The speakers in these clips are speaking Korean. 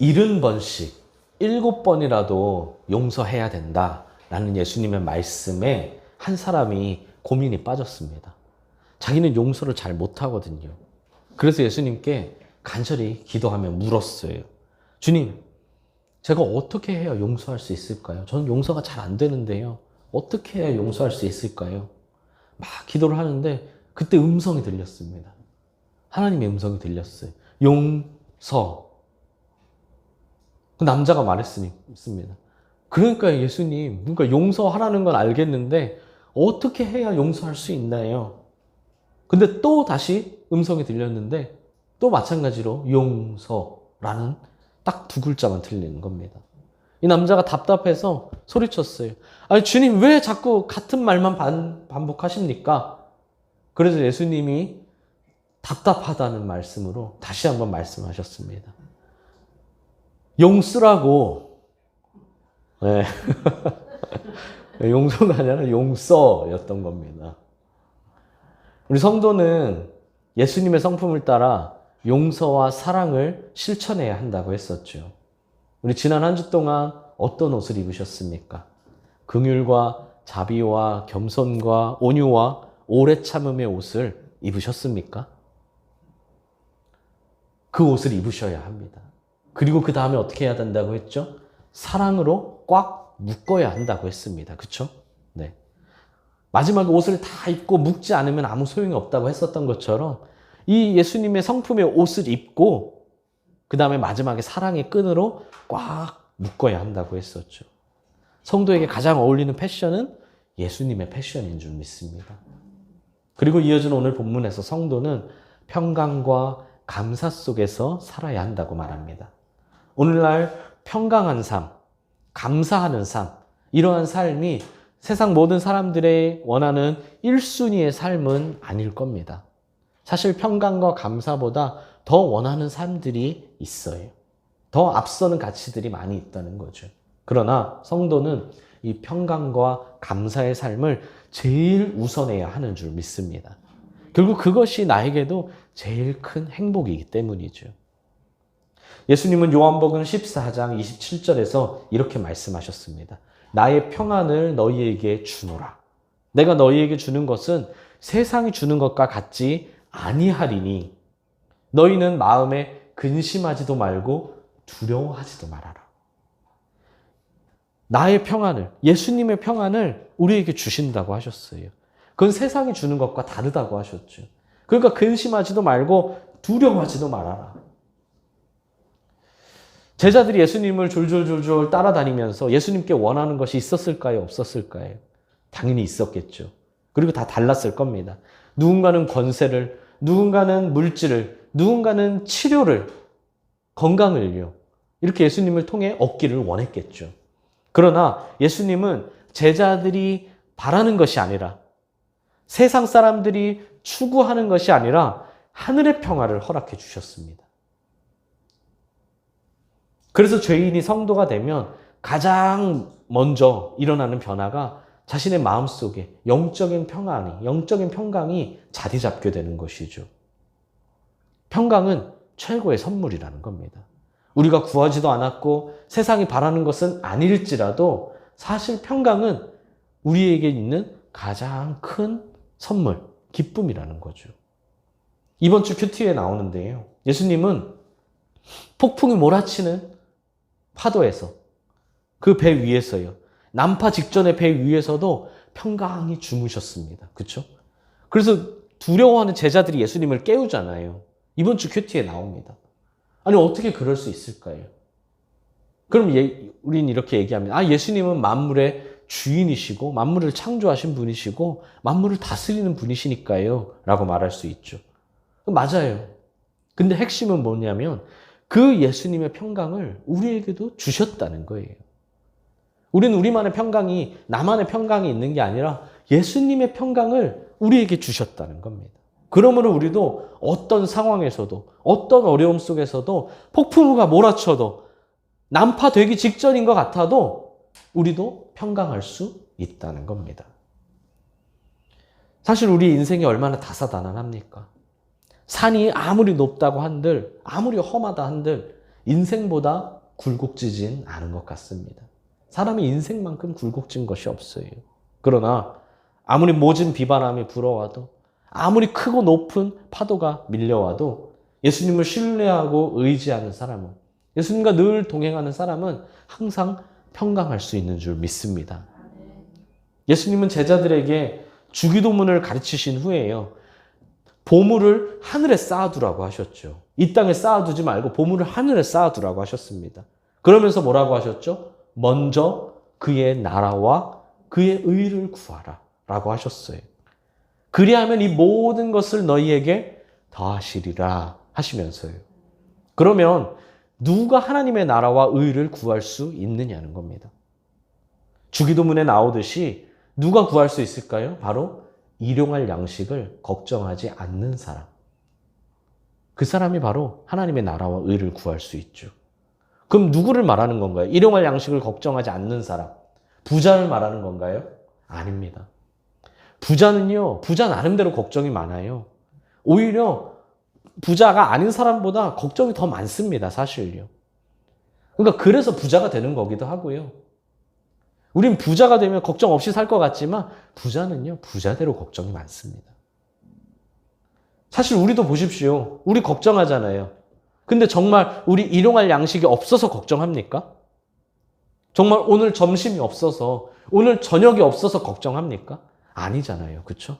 70번씩 7번이라도 용서해야 된다라는 예수님의 말씀에 한 사람이 고민이 빠졌습니다. 자기는 용서를 잘 못하거든요. 그래서 예수님께 간절히 기도하며 물었어요. 주님, 제가 어떻게 해야 용서할 수 있을까요? 저는 용서가 잘 안 되는데요. 어떻게 해야 용서할 수 있을까요? 막 기도를 하는데 그때 음성이 들렸습니다. 하나님의 음성이 들렸어요. 용서. 그 남자가 말했습니다. 그러니까 예수님, 그러니까 용서하라는 건 알겠는데 어떻게 해야 용서할 수 있나요? 근데 또 다시 음성이 들렸는데 또 마찬가지로 용서라는 딱 2글자만 틀리는 겁니다. 이 남자가 답답해서 소리쳤어요. 아니 주님 왜 자꾸 같은 말만 반복하십니까? 그래서 예수님이 답답하다는 말씀으로 다시 한번 말씀하셨습니다. 용쓰라고. 네. 용서가 아니라 용서였던 겁니다. 우리 성도는 예수님의 성품을 따라 용서와 사랑을 실천해야 한다고 했었죠. 우리 지난 한 주 동안 어떤 옷을 입으셨습니까? 긍휼과 자비와 겸손과 온유와 오래 참음의 옷을 입으셨습니까? 그 옷을 입으셔야 합니다. 그리고 그 다음에 어떻게 해야 된다고 했죠? 사랑으로 꽉 묶어야 한다고 했습니다. 그렇죠? 네. 마지막에 옷을 다 입고 묶지 않으면 아무 소용이 없다고 했었던 것처럼 이 예수님의 성품의 옷을 입고 그 다음에 마지막에 사랑의 끈으로 꽉 묶어야 한다고 했었죠. 성도에게 가장 어울리는 패션은 예수님의 패션인 줄 믿습니다. 그리고 이어진 오늘 본문에서 성도는 평강과 감사 속에서 살아야 한다고 말합니다. 오늘날 평강한 삶, 감사하는 삶, 이러한 삶이 세상 모든 사람들의 원하는 1순위의 삶은 아닐 겁니다. 사실 평강과 감사보다 더 원하는 삶들이 있어요. 더 앞서는 가치들이 많이 있다는 거죠. 그러나 성도는 이 평강과 감사의 삶을 제일 우선해야 하는 줄 믿습니다. 결국 그것이 나에게도 제일 큰 행복이기 때문이죠. 예수님은 요한복음 14장 27절에서 이렇게 말씀하셨습니다. 나의 평안을 너희에게 주노라. 내가 너희에게 주는 것은 세상이 주는 것과 같지 아니하리니 너희는 마음에 근심하지도 말고 두려워하지도 말아라. 나의 평안을, 예수님의 평안을 우리에게 주신다고 하셨어요. 그건 세상이 주는 것과 다르다고 하셨죠. 그러니까 근심하지도 말고 두려워하지도 말아라. 제자들이 예수님을 졸졸졸졸 따라다니면서 예수님께 원하는 것이 있었을까요? 없었을까요? 당연히 있었겠죠. 그리고 다 달랐을 겁니다. 누군가는 권세를, 누군가는 물질을, 누군가는 치료를, 건강을요. 이렇게 예수님을 통해 얻기를 원했겠죠. 그러나 예수님은 제자들이 바라는 것이 아니라 세상 사람들이 추구하는 것이 아니라 하늘의 평화를 허락해 주셨습니다. 그래서 죄인이 성도가 되면 가장 먼저 일어나는 변화가 자신의 마음속에 영적인 평강이 자리 잡게 되는 것이죠. 평강은 최고의 선물이라는 겁니다. 우리가 구하지도 않았고 세상이 바라는 것은 아닐지라도 사실 평강은 우리에게 있는 가장 큰 선물, 기쁨이라는 거죠. 이번 주 큐티에 나오는데요. 예수님은 폭풍이 몰아치는 파도에서 그 배 위에서요. 난파 직전의 배 위에서도 평강히 주무셨습니다. 그렇죠? 그래서 두려워하는 제자들이 예수님을 깨우잖아요. 이번 주 큐티에 나옵니다. 아니 어떻게 그럴 수 있을까요? 그럼 우린 이렇게 얘기합니다. 아, 예수님은 만물의 주인이시고 만물을 창조하신 분이시고 만물을 다스리는 분이시니까요 라고 말할 수 있죠. 맞아요. 근데 핵심은 뭐냐면 그 예수님의 평강을 우리에게도 주셨다는 거예요. 우리는 우리만의 평강이, 나만의 평강이 있는 게 아니라 예수님의 평강을 우리에게 주셨다는 겁니다. 그러므로 우리도 어떤 상황에서도, 어떤 어려움 속에서도, 폭풍우가 몰아쳐도, 난파되기 직전인 것 같아도 우리도 평강할 수 있다는 겁니다. 사실 우리 인생이 얼마나 다사다난합니까? 산이 아무리 높다고 한들, 아무리 험하다 한들 인생보다 굴곡지진 않은 것 같습니다. 사람이 인생만큼 굴곡진 것이 없어요. 그러나 아무리 모진 비바람이 불어와도 아무리 크고 높은 파도가 밀려와도 예수님을 신뢰하고 의지하는 사람은, 예수님과 늘 동행하는 사람은 항상 평강할 수 있는 줄 믿습니다. 예수님은 제자들에게 주기도문을 가르치신 후에요, 보물을 하늘에 쌓아두라고 하셨죠. 이 땅에 쌓아두지 말고 보물을 하늘에 쌓아두라고 하셨습니다. 그러면서 뭐라고 하셨죠? 먼저 그의 나라와 그의 의를 구하라 라고 하셨어요. 그리하면 이 모든 것을 너희에게 더하시리라 하시면서요. 그러면 누가 하나님의 나라와 의를 구할 수 있느냐는 겁니다. 주기도문에 나오듯이 누가 구할 수 있을까요? 바로 일용할 양식을 걱정하지 않는 사람. 그 사람이 바로 하나님의 나라와 의를 구할 수 있죠. 그럼 누구를 말하는 건가요? 일용할 양식을 걱정하지 않는 사람. 부자를 말하는 건가요? 아닙니다. 부자는요, 부자 나름대로 걱정이 많아요. 오히려 부자가 아닌 사람보다 걱정이 더 많습니다, 사실요. 그러니까 그래서 부자가 되는 거기도 하고요. 우린 부자가 되면 걱정 없이 살 것 같지만 부자는요, 부자대로 걱정이 많습니다. 사실 우리도 보십시오. 우리 걱정하잖아요. 근데 정말 우리 일용할 양식이 없어서 걱정합니까? 정말 오늘 점심이 없어서, 오늘 저녁이 없어서 걱정합니까? 아니잖아요. 그렇죠?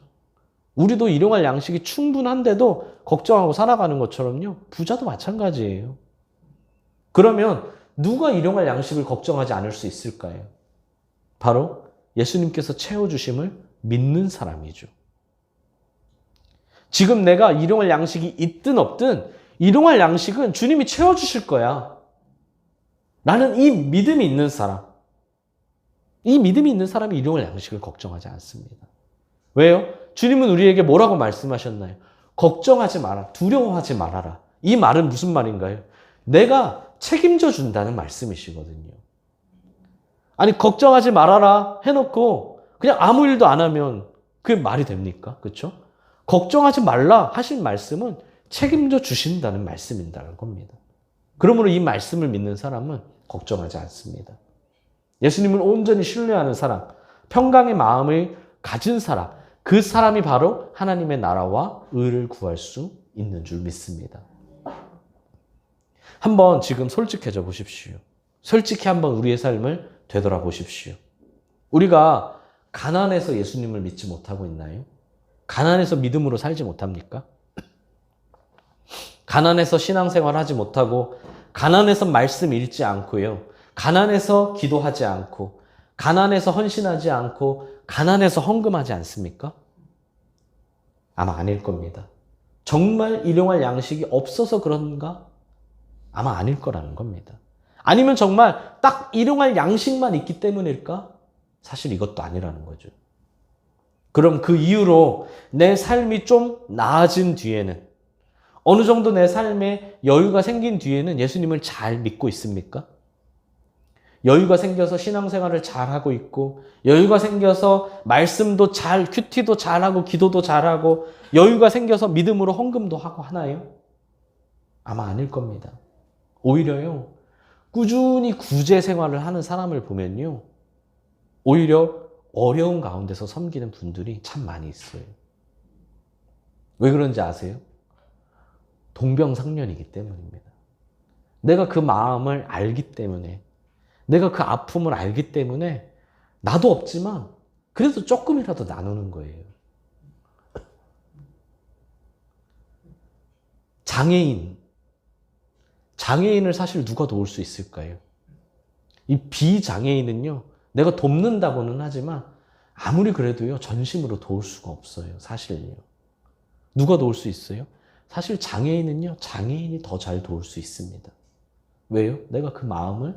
우리도 일용할 양식이 충분한데도 걱정하고 살아가는 것처럼요, 부자도 마찬가지예요. 그러면 누가 일용할 양식을 걱정하지 않을 수 있을까요? 바로 예수님께서 채워주심을 믿는 사람이죠. 지금 내가 일용할 양식이 있든 없든 일용할 양식은 주님이 채워주실 거야. 나는 이 믿음이 있는 사람, 이 믿음이 있는 사람이 일용할 양식을 걱정하지 않습니다. 왜요? 주님은 우리에게 뭐라고 말씀하셨나요? 걱정하지 마라, 두려워하지 말아라. 이 말은 무슨 말인가요? 내가 책임져 준다는 말씀이시거든요. 아니, 걱정하지 말아라 해놓고 그냥 아무 일도 안 하면 그게 말이 됩니까? 그렇죠? 걱정하지 말라 하신 말씀은 책임져 주신다는 말씀인다는 겁니다. 그러므로 이 말씀을 믿는 사람은 걱정하지 않습니다. 예수님을 온전히 신뢰하는 사람, 평강의 마음을 가진 사람, 그 사람이 바로 하나님의 나라와 의를 구할 수 있는 줄 믿습니다. 한번 지금 솔직해져 보십시오. 솔직히 한번 우리의 삶을 되돌아보십시오. 우리가 가난해서 예수님을 믿지 못하고 있나요? 가난해서 믿음으로 살지 못합니까? 가난해서 신앙생활 하지 못하고, 가난해서 말씀 읽지 않고요, 가난해서 기도하지 않고, 가난해서 헌신하지 않고, 가난해서 헌금하지 않습니까? 아마 아닐 겁니다. 정말 일용할 양식이 없어서 그런가? 아마 아닐 거라는 겁니다. 아니면 정말 딱 일용할 양식만 있기 때문일까? 사실 이것도 아니라는 거죠. 그럼 그 이후로 내 삶이 좀 나아진 뒤에는, 어느 정도 내 삶에 여유가 생긴 뒤에는 예수님을 잘 믿고 있습니까? 여유가 생겨서 신앙생활을 잘하고 있고, 여유가 생겨서 말씀도 잘, 큐티도 잘하고, 기도도 잘하고, 여유가 생겨서 믿음으로 헌금도 하고 하나요? 아마 아닐 겁니다. 오히려요, 꾸준히 구제 생활을 하는 사람을 보면요, 오히려 어려운 가운데서 섬기는 분들이 참 많이 있어요. 왜 그런지 아세요? 동병상련이기 때문입니다. 내가 그 마음을 알기 때문에, 내가 그 아픔을 알기 때문에 나도 없지만 그래도 조금이라도 나누는 거예요. 장애인을 사실 누가 도울 수 있을까요? 이 비장애인은요, 내가 돕는다고는 하지만 아무리 그래도요, 전심으로 도울 수가 없어요. 사실요. 누가 도울 수 있어요? 사실 장애인은요, 장애인이 더 잘 도울 수 있습니다. 왜요? 내가 그 마음을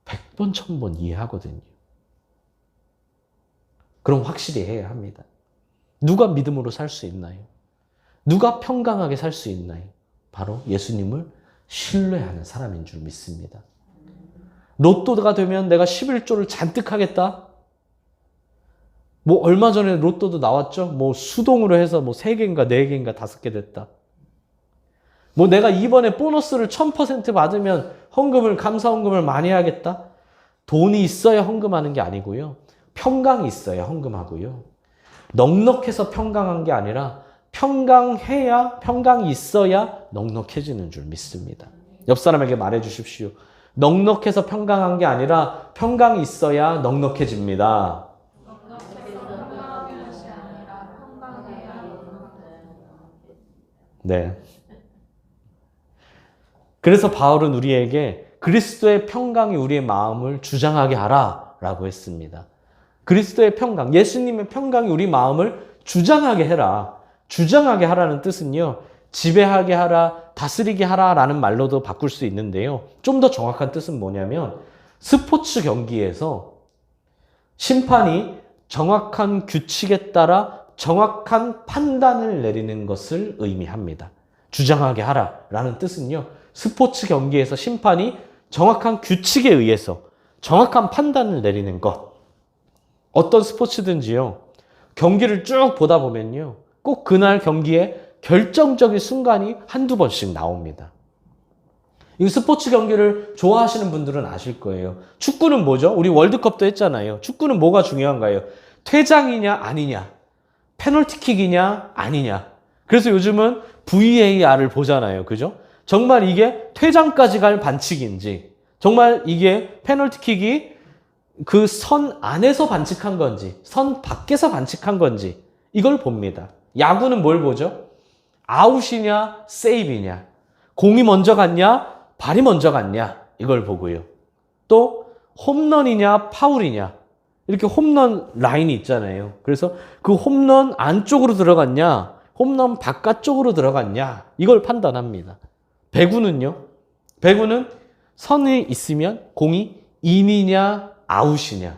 100번, 1000번 이해하거든요. 그럼 확실히 해야 합니다. 누가 믿음으로 살 수 있나요? 누가 평강하게 살 수 있나요? 바로 예수님을 신뢰하는 사람인 줄 믿습니다. 로또가 되면 내가 11조를 잔뜩 하겠다? 뭐 얼마 전에 로또도 나왔죠? 뭐 수동으로 해서 뭐 3개인가 4개인가 5개 됐다. 뭐 내가 이번에 보너스를 1000% 받으면 감사 헌금을 많이 해야겠다? 돈이 있어야 헌금하는 게 아니고요. 평강이 있어야 헌금하고요. 넉넉해서 평강한 게 아니라 평강이 있어야 넉넉해지는 줄 믿습니다. 옆 사람에게 말해 주십시오. 넉넉해서 평강한 게 아니라 평강이 있어야 넉넉해집니다. 네. 그래서 바울은 우리에게 그리스도의 평강이 우리의 마음을 주장하게 하라 라고 했습니다. 그리스도의 평강, 예수님의 평강이 우리 마음을 주장하게 해라. 주장하게 하라는 뜻은요, 지배하게 하라, 다스리게 하라 라는 말로도 바꿀 수 있는데요. 좀 더 정확한 뜻은 뭐냐면 스포츠 경기에서 심판이 정확한 규칙에 따라 정확한 판단을 내리는 것을 의미합니다. 주장하게 하라 라는 뜻은요, 스포츠 경기에서 심판이 정확한 규칙에 의해서 정확한 판단을 내리는 것. 어떤 스포츠든지요, 경기를 쭉 보다 보면요, 꼭 그날 경기에 결정적인 순간이 한두 번씩 나옵니다. 이 스포츠 경기를 좋아하시는 분들은 아실 거예요. 축구는 뭐죠? 우리 월드컵도 했잖아요. 축구는 뭐가 중요한가요? 퇴장이냐 아니냐, 페널티킥이냐 아니냐. 그래서 요즘은 VAR을 보잖아요. 그죠? 정말 이게 퇴장까지 갈 반칙인지, 정말 이게 페널티킥이 그 선 안에서 반칙한 건지, 선 밖에서 반칙한 건지, 이걸 봅니다. 야구는 뭘 보죠? 아웃이냐, 세이브이냐, 공이 먼저 갔냐, 발이 먼저 갔냐, 이걸 보고요. 또 홈런이냐, 파울이냐, 이렇게 홈런 라인이 있잖아요. 그래서 그 홈런 안쪽으로 들어갔냐, 홈런 바깥쪽으로 들어갔냐, 이걸 판단합니다. 배구는요, 배구는 선이 있으면 공이 인이냐, 아웃이냐.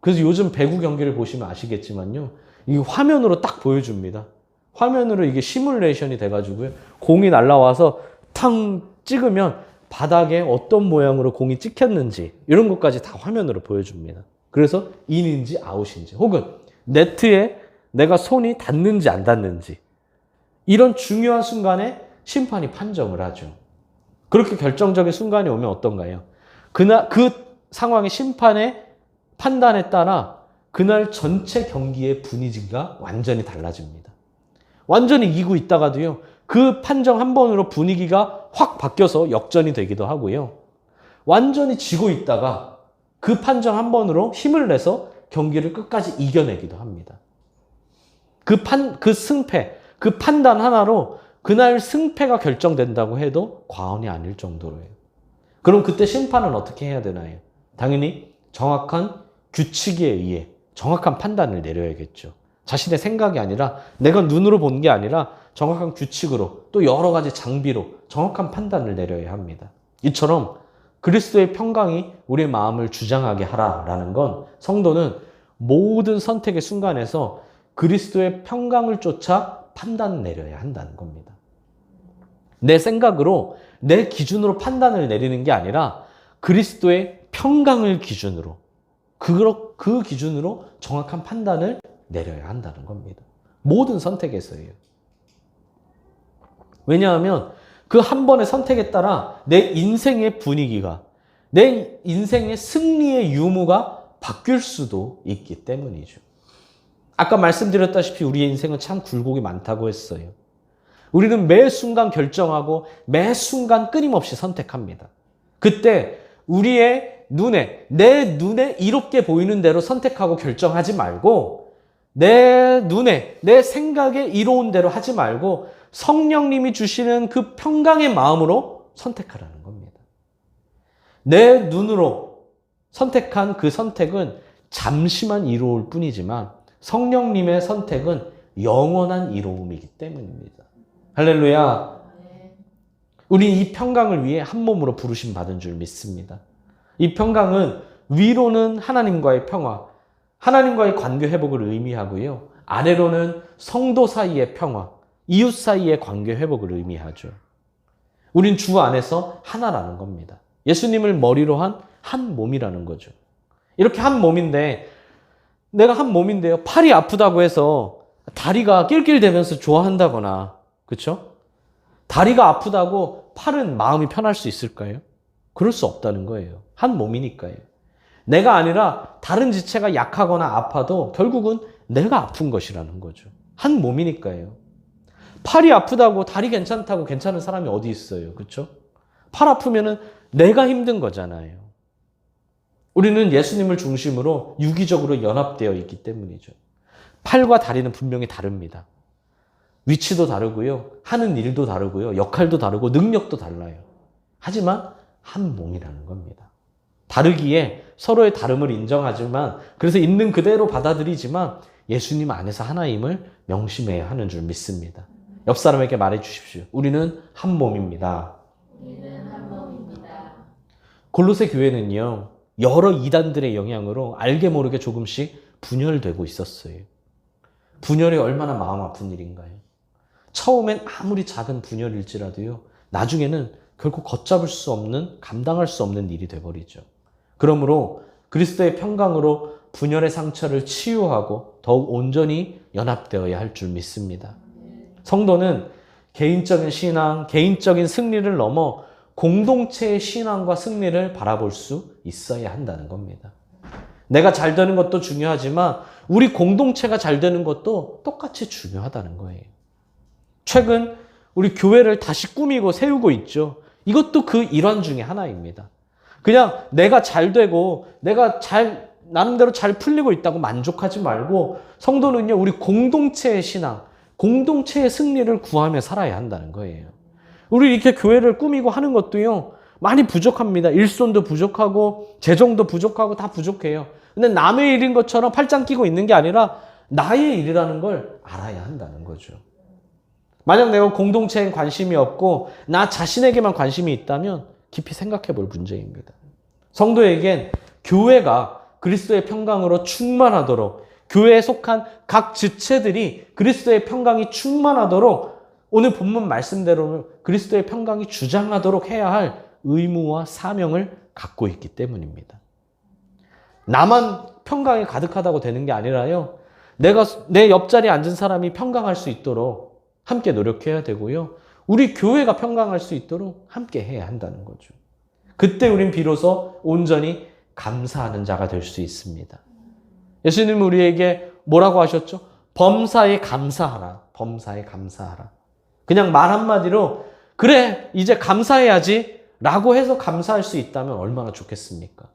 그래서 요즘 배구 경기를 보시면 아시겠지만요, 이 화면으로 딱 보여줍니다. 화면으로 이게 시뮬레이션이 돼가지고요, 공이 날라와서 탕 찍으면 바닥에 어떤 모양으로 공이 찍혔는지 이런 것까지 다 화면으로 보여줍니다. 그래서 인인지 아웃인지, 혹은 네트에 내가 손이 닿는지 안 닿는지, 이런 중요한 순간에 심판이 판정을 하죠. 그렇게 결정적인 순간이 오면 어떤가요? 그 상황의 심판의 판단에 따라 그날 전체 경기의 분위기가 완전히 달라집니다. 완전히 이기고 있다가도요, 그 판정 한 번으로 분위기가 확 바뀌어서 역전이 되기도 하고요. 완전히 지고 있다가 그 판정 한 번으로 힘을 내서 경기를 끝까지 이겨내기도 합니다. 그 승패, 그 판단 하나로 그날 승패가 결정된다고 해도 과언이 아닐 정도로요. 그럼 그때 심판은 어떻게 해야 되나요? 당연히 정확한 규칙에 의해 정확한 판단을 내려야겠죠. 자신의 생각이 아니라, 내가 눈으로 본 게 아니라 정확한 규칙으로, 또 여러 가지 장비로 정확한 판단을 내려야 합니다. 이처럼 그리스도의 평강이 우리의 마음을 주장하게 하라라는 건, 성도는 모든 선택의 순간에서 그리스도의 평강을 쫓아 판단을 내려야 한다는 겁니다. 내 생각으로, 내 기준으로 판단을 내리는 게 아니라 그리스도의 평강을 기준으로, 그 기준으로 정확한 판단을 내려야 한다는 겁니다. 모든 선택에서예요. 왜냐하면 그 한 번의 선택에 따라 내 인생의 분위기가, 내 인생의 승리의 유무가 바뀔 수도 있기 때문이죠. 아까 말씀드렸다시피 우리의 인생은 참 굴곡이 많다고 했어요. 우리는 매 순간 결정하고 매 순간 끊임없이 선택합니다. 그때 우리의 내 눈에 이롭게 보이는 대로 선택하고 결정하지 말고, 내 눈에, 내 생각에 이로운 대로 하지 말고 성령님이 주시는 그 평강의 마음으로 선택하라는 겁니다. 내 눈으로 선택한 그 선택은 잠시만 이로울 뿐이지만 성령님의 선택은 영원한 이로움이기 때문입니다. 할렐루야. 우리는 이 평강을 위해 한 몸으로 부르심 받은 줄 믿습니다. 이 평강은 위로는 하나님과의 평화, 하나님과의 관계 회복을 의미하고요, 아래로는 성도 사이의 평화, 이웃 사이의 관계 회복을 의미하죠. 우린 주 안에서 하나라는 겁니다. 예수님을 머리로 한 몸이라는 거죠. 이렇게 한 몸인데, 내가 한 몸인데요, 팔이 아프다고 해서 다리가 낄낄대면서 좋아한다거나, 그렇죠? 다리가 아프다고 팔은 마음이 편할 수 있을까요? 그럴 수 없다는 거예요. 한 몸이니까요. 내가 아니라 다른 지체가 약하거나 아파도 결국은 내가 아픈 것이라는 거죠. 한 몸이니까요. 팔이 아프다고 다리 괜찮다고 괜찮은 사람이 어디 있어요. 그렇죠? 팔 아프면은 내가 힘든 거잖아요. 우리는 예수님을 중심으로 유기적으로 연합되어 있기 때문이죠. 팔과 다리는 분명히 다릅니다. 위치도 다르고요. 하는 일도 다르고요. 역할도 다르고 능력도 달라요. 하지만 한 몸이라는 겁니다. 다르기에 서로의 다름을 인정하지만 그래서 있는 그대로 받아들이지만 예수님 안에서 하나임을 명심해야 하는 줄 믿습니다. 옆 사람에게 말해 주십시오. 우리는 한 몸입니다. 우리는 한 몸입니다. 골로새 교회는요. 여러 이단들의 영향으로 알게 모르게 조금씩 분열되고 있었어요. 분열이 얼마나 마음 아픈 일인가요? 처음엔 아무리 작은 분열일지라도요. 나중에는 결코 걷잡을 수 없는, 감당할 수 없는 일이 돼버리죠. 그러므로 그리스도의 평강으로 분열의 상처를 치유하고 더욱 온전히 연합되어야 할 줄 믿습니다. 성도는 개인적인 신앙, 개인적인 승리를 넘어 공동체의 신앙과 승리를 바라볼 수 있어야 한다는 겁니다. 내가 잘 되는 것도 중요하지만 우리 공동체가 잘 되는 것도 똑같이 중요하다는 거예요. 최근 우리 교회를 다시 꾸미고 세우고 있죠. 이것도 그 일환 중에 하나입니다. 그냥 내가 잘 되고 내가 나름대로 잘 풀리고 있다고 만족하지 말고 성도는요, 우리 공동체의 신앙, 공동체의 승리를 구하며 살아야 한다는 거예요. 우리 이렇게 교회를 꾸미고 하는 것도요, 많이 부족합니다. 일손도 부족하고 재정도 부족하고 다 부족해요. 근데 남의 일인 것처럼 팔짱 끼고 있는 게 아니라 나의 일이라는 걸 알아야 한다는 거죠. 만약 내가 공동체에 관심이 없고 나 자신에게만 관심이 있다면 깊이 생각해 볼 문제입니다. 성도에겐 교회가 그리스도의 평강으로 충만하도록, 교회에 속한 각 지체들이 그리스도의 평강이 충만하도록 오늘 본문 말씀대로 그리스도의 평강이 주장하도록 해야 할 의무와 사명을 갖고 있기 때문입니다. 나만 평강이 가득하다고 되는 게 아니라요. 내가 내 옆자리에 앉은 사람이 평강할 수 있도록 함께 노력해야 되고요. 우리 교회가 평강할 수 있도록 함께 해야 한다는 거죠. 그때 우린 비로소 온전히 감사하는 자가 될 수 있습니다. 예수님은 우리에게 뭐라고 하셨죠? 범사에 감사하라. 범사에 감사하라. 그냥 말 한마디로 그래 이제 감사해야지 라고 해서 감사할 수 있다면 얼마나 좋겠습니까?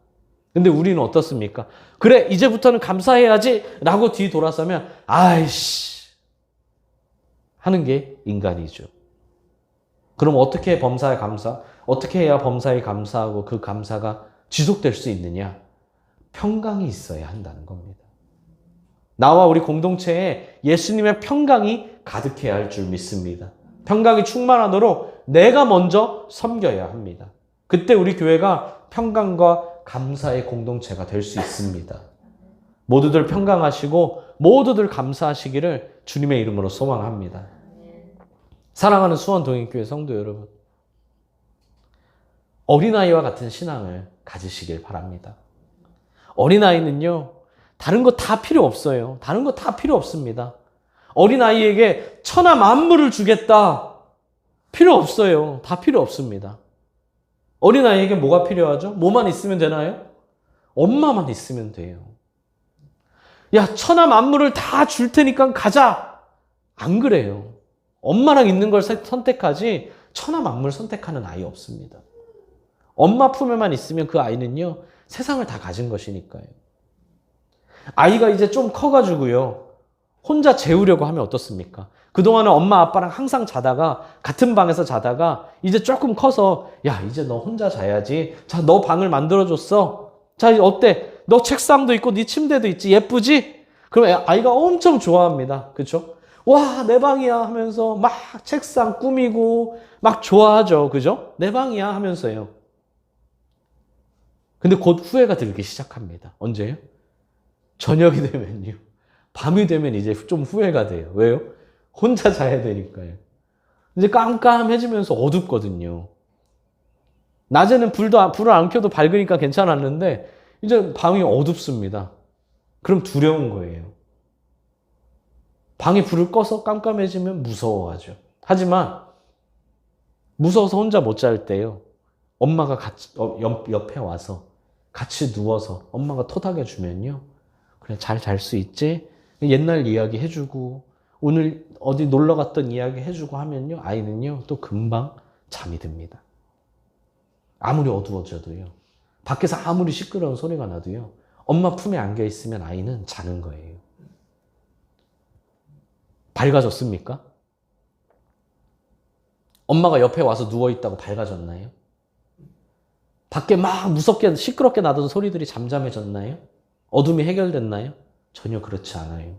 근데 우리는 어떻습니까? 그래 이제부터는 감사해야지 라고 뒤 돌아서면 아이씨 하는 게 인간이죠. 그럼 어떻게 범사에 어떻게 해야 범사에 감사하고 그 감사가 지속될 수 있느냐? 평강이 있어야 한다는 겁니다. 나와 우리 공동체에 예수님의 평강이 가득해야 할 줄 믿습니다. 평강이 충만하도록 내가 먼저 섬겨야 합니다. 그때 우리 교회가 평강과 감사의 공동체가 될 수 있습니다. 모두들 평강하시고 모두들 감사하시기를 주님의 이름으로 소망합니다. 사랑하는 수원동행교회 성도 여러분, 어린아이와 같은 신앙을 가지시길 바랍니다. 어린아이는요, 다른 거 다 필요 없어요. 다른 거 다 필요 없습니다. 어린아이에게 천하 만물을 주겠다. 필요 없어요. 다 필요 없습니다. 어린아이에게 뭐가 필요하죠? 뭐만 있으면 되나요? 엄마만 있으면 돼요. 야, 천하 만물을 다 줄 테니까 가자. 안 그래요. 엄마랑 있는 걸 선택하지 천하 만물 선택하는 아이 없습니다. 엄마 품에만 있으면 그 아이는요, 세상을 다 가진 것이니까요. 아이가 이제 좀 커가지고요, 혼자 재우려고 하면 어떻습니까? 그동안은 엄마 아빠랑 항상 자다가 같은 방에서 자다가 이제 조금 커서 야 이제 너 혼자 자야지. 자, 너 방을 만들어줬어. 자, 어때? 너 책상도 있고 네 침대도 있지. 예쁘지? 그럼 아이가 엄청 좋아합니다. 그렇죠? 와, 내 방이야 하면서 막 책상 꾸미고 막 좋아하죠. 그죠? 내 방이야 하면서요. 근데 곧 후회가 들기 시작합니다. 언제요? 저녁이 되면요. 밤이 되면 이제 좀 후회가 돼요. 왜요? 혼자 자야 되니까요. 이제 깜깜해지면서 어둡거든요. 낮에는 불을 안 켜도 밝으니까 괜찮았는데 이제 방이 어둡습니다. 그럼 두려운 거예요. 방에 불을 꺼서 깜깜해지면 무서워하죠. 하지만 무서워서 혼자 못 잘 때요. 엄마가 같이 옆에 와서 같이 누워서 엄마가 토닥여 주면요. 그래 잘 잘 수 있지? 옛날 이야기 해주고 오늘 어디 놀러 갔던 이야기 해주고 하면요. 아이는요. 또 금방 잠이 듭니다. 아무리 어두워져도요. 밖에서 아무리 시끄러운 소리가 나도요. 엄마 품에 안겨 있으면 아이는 자는 거예요. 밝아졌습니까? 엄마가 옆에 와서 누워있다고 밝아졌나요? 밖에 막 무섭게 시끄럽게 나던 소리들이 잠잠해졌나요? 어둠이 해결됐나요? 전혀 그렇지 않아요.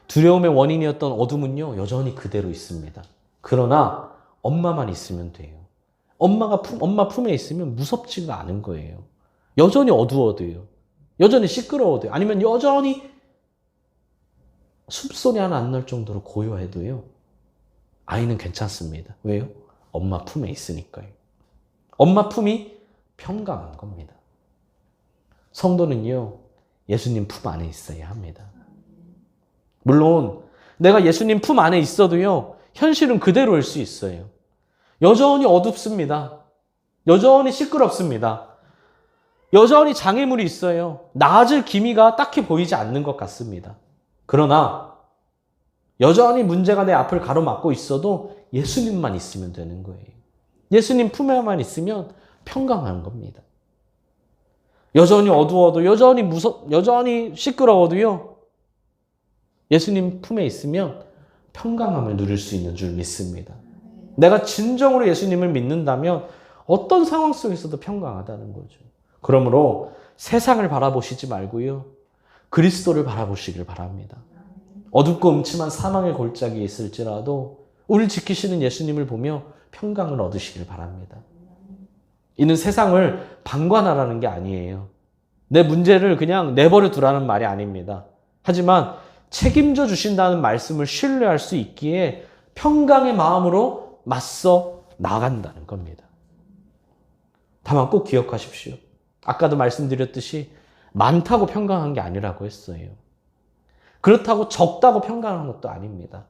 두려움의 원인이었던 어둠은요, 여전히 그대로 있습니다. 그러나 엄마만 있으면 돼요. 엄마 품에 있으면 무섭지가 않은 거예요. 여전히 어두워도요. 여전히 시끄러워도요. 아니면 여전히 숨소리 하나 안 날 정도로 고요해도요. 아이는 괜찮습니다. 왜요? 엄마 품에 있으니까요. 엄마 품이 평강한 겁니다. 성도는요, 예수님 품 안에 있어야 합니다. 물론 내가 예수님 품 안에 있어도요, 현실은 그대로일 수 있어요. 여전히 어둡습니다. 여전히 시끄럽습니다. 여전히 장애물이 있어요. 나아질 기미가 딱히 보이지 않는 것 같습니다. 그러나 여전히 문제가 내 앞을 가로막고 있어도 예수님만 있으면 되는 거예요. 예수님 품에만 있으면 평강한 겁니다. 여전히 어두워도 여전히 시끄러워도요. 예수님 품에 있으면 평강함을 누릴 수 있는 줄 믿습니다. 내가 진정으로 예수님을 믿는다면 어떤 상황 속에서도 평강하다는 거죠. 그러므로 세상을 바라보시지 말고요. 그리스도를 바라보시길 바랍니다. 어둡고 음침한 사망의 골짜기에 있을지라도 우리를 지키시는 예수님을 보며 평강을 얻으시길 바랍니다. 이는 세상을 방관하라는 게 아니에요. 내 문제를 그냥 내버려 두라는 말이 아닙니다. 하지만 책임져 주신다는 말씀을 신뢰할 수 있기에 평강의 마음으로 맞서 나간다는 겁니다. 다만 꼭 기억하십시오. 아까도 말씀드렸듯이 많다고 평강한 게 아니라고 했어요. 그렇다고 적다고 평강한 것도 아닙니다.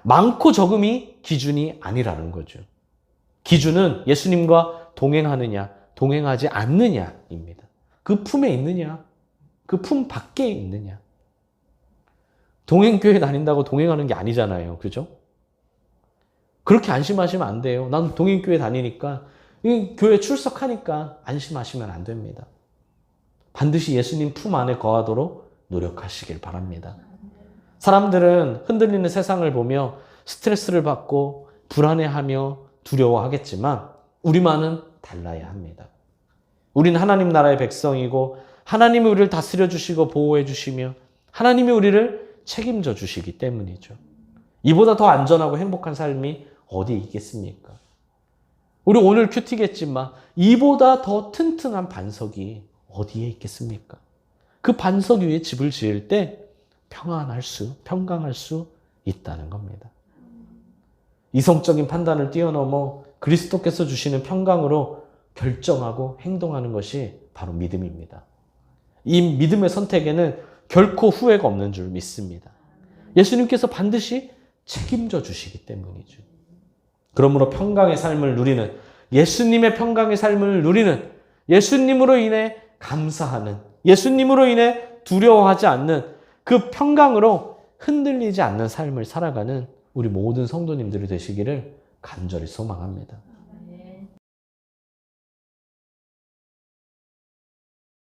많고 적음이 기준이 아니라는 거죠. 기준은 예수님과 동행하느냐, 동행하지 않느냐입니다. 그 품에 있느냐, 그 품 밖에 있느냐. 동행교회 다닌다고 동행하는 게 아니잖아요. 그죠? 그렇게 안심하시면 안 돼요. 난 동행교회 다니니까, 교회 출석하니까 안심하시면 안 됩니다. 반드시 예수님 품 안에 거하도록 노력하시길 바랍니다. 사람들은 흔들리는 세상을 보며 스트레스를 받고 불안해하며 두려워하겠지만 우리만은 달라야 합니다. 우린 하나님 나라의 백성이고 하나님이 우리를 다스려 주시고 보호해 주시며 하나님이 우리를 책임져 주시기 때문이죠. 이보다 더 안전하고 행복한 삶이 어디 있겠습니까? 우리 오늘 큐티겠지만 이보다 더 튼튼한 반석이 어디에 있겠습니까? 그 반석 위에 집을 지을 때 평강할 수 있다는 겁니다. 이성적인 판단을 뛰어넘어 그리스도께서 주시는 평강으로 결정하고 행동하는 것이 바로 믿음입니다. 이 믿음의 선택에는 결코 후회가 없는 줄 믿습니다. 예수님께서 반드시 책임져 주시기 때문이죠. 그러므로 평강의 삶을 누리는, 예수님의 평강의 삶을 누리는, 예수님으로 인해 감사하는, 예수님으로 인해 두려워하지 않는 그 평강으로 흔들리지 않는 삶을 살아가는 우리 모든 성도님들이 되시기를 간절히 소망합니다.